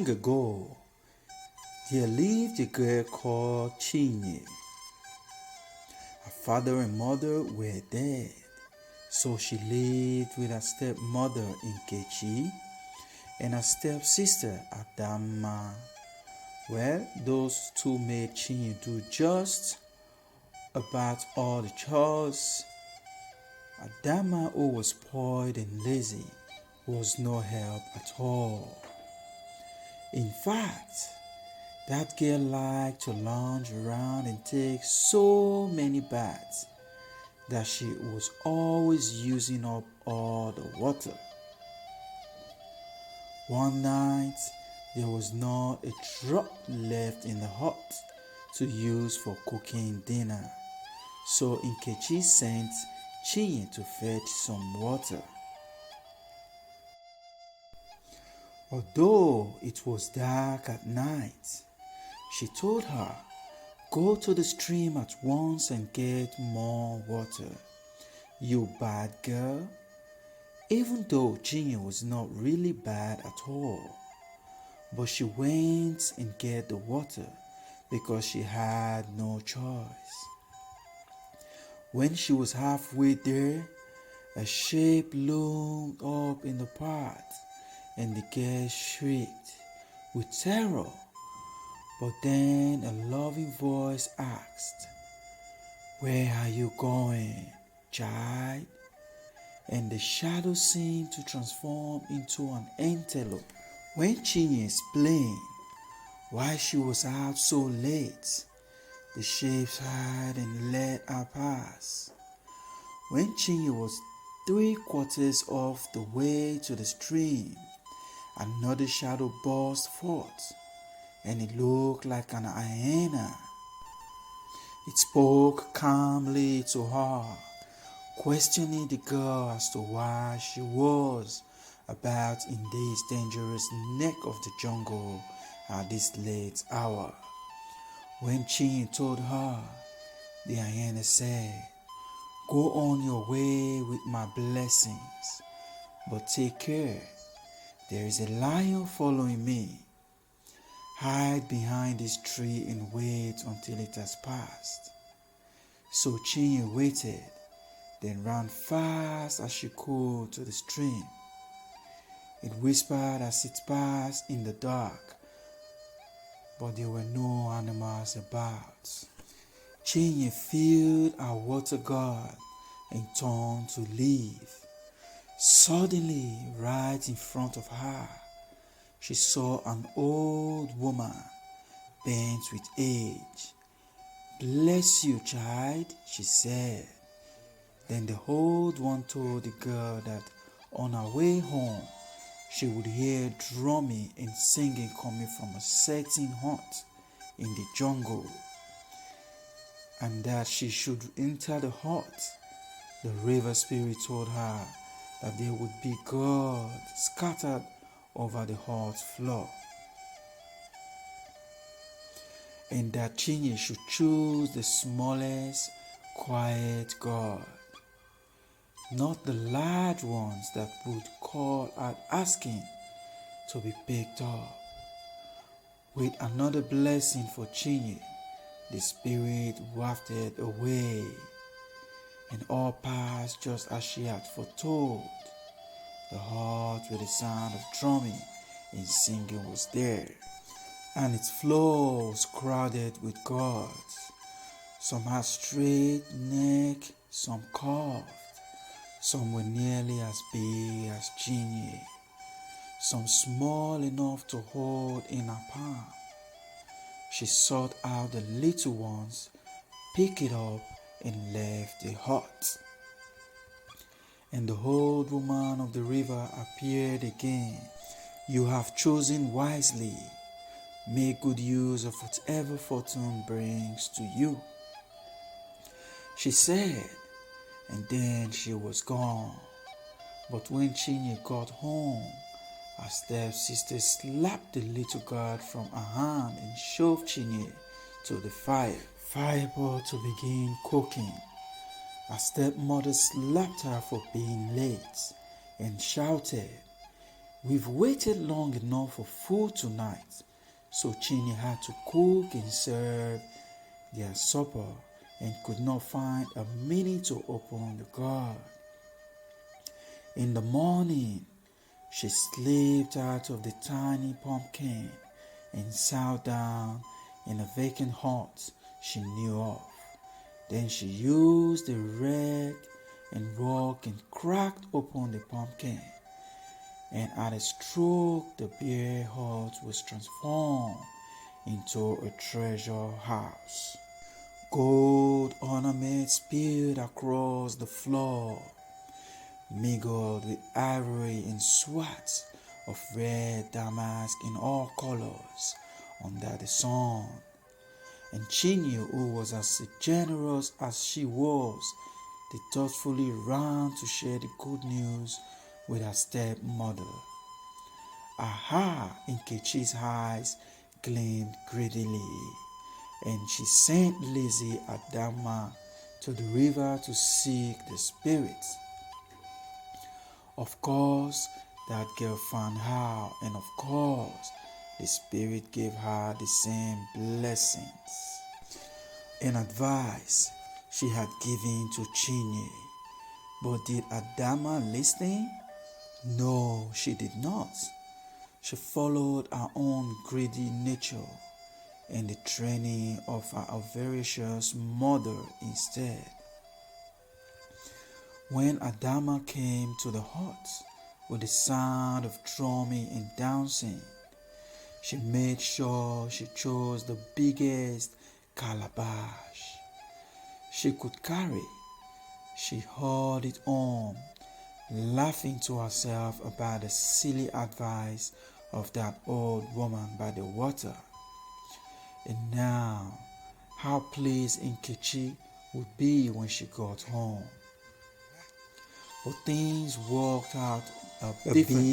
Long ago, there lived a girl called Chinye. Her father and mother were dead, so she lived with her stepmother Nkechi and her stepsister Adama. Well, those two made Chinye do just about all the chores. Adama, who was spoiled and lazy, was no help at all. In fact, that girl liked to lounge around and take so many baths that she was always using up all the water. One night, there was not a drop left in the hut to use for cooking dinner, so Nkechi sent Chinye to fetch some water. Although it was dark at night, she told her, "Go to the stream at once and get more water, you bad girl." Even though Chinye was not really bad at all, but she went and get the water because she had no choice. When she was halfway there, a shape loomed up in the path, and the girl shrieked with terror. But then a loving voice asked, "Where are you going, child?" And the shadow seemed to transform into an antelope. When Chinye explained why she was out so late, the shape sighed and let her pass. When Chinye was 3/4 of the way to the stream, another shadow burst forth, and it looked like an hyena. It spoke calmly to her, questioning the girl as to why she was about in this dangerous neck of the jungle at this late hour. When Chinye told her, the hyena said, "Go on your way with my blessings, but take care. There is a lion following me. Hide behind this tree and wait until it has passed." So Chinye waited, then ran fast as she could to the stream. It whispered as it passed in the dark, but there were no animals about. Chinye filled her water gourd and turned to leave. Suddenly, right in front of her, she saw an old woman, bent with age. "Bless you, child," she said. Then the old one told the girl that on her way home, she would hear drumming and singing coming from a certain hut in the jungle, and that she should enter the hut. The river spirit told her that there would be gold scattered over the hut floor, and that Chinye should choose the smallest, quiet gourd, not the large ones that would call out asking to be picked up. With another blessing for Chinye, the spirit wafted away, and all passed just as she had foretold. The hut with the sound of drumming and singing was there, and its floor was crowded with gods. Some had straight neck, some curved, some were nearly as big as Chinye, some small enough to hold in her palm. She sought out the little ones, picked it up, and left the hut. And the old woman of the river appeared again. "You have chosen wisely. Make good use of whatever fortune brings to you," she said, and then she was gone. But when Chinye got home, her stepsister slapped the little girl from her hand and shoved Chinye to the firepot to begin cooking. Her stepmother slapped her for being late and shouted, We've waited long enough for food tonight, so Chinye had to cook and serve their supper and could not find a minute to open the door. In the morning, she slipped out of the tiny pumpkin and sat down in a vacant hut she knew of. Then she used a rake and rock and cracked open the pumpkin, and at a stroke the bare hut was transformed into a treasure house. Gold ornaments spilled across the floor, mingled with ivory and swats of red damask in all colors under the sun. And Chinye, who was as generous as she was, they thoughtfully ran to share the good news with her stepmother. Aha! Nkechi's eyes gleamed greedily, and she sent lazy Adama to the river to seek the spirits. Of course, that girl found her, and of course, the spirit gave her the same blessings and advice she had given to Chinye. But did Adama listen? No, she did not. She followed her own greedy nature and the training of her avaricious mother instead. When Adama came to the hut with the sound of drumming and dancing, she made sure she chose the biggest calabash she could carry. She hauled it on, laughing to herself about the silly advice of that old woman by the water. And now, how pleased Nkechi would be when she got home. But things worked out a bit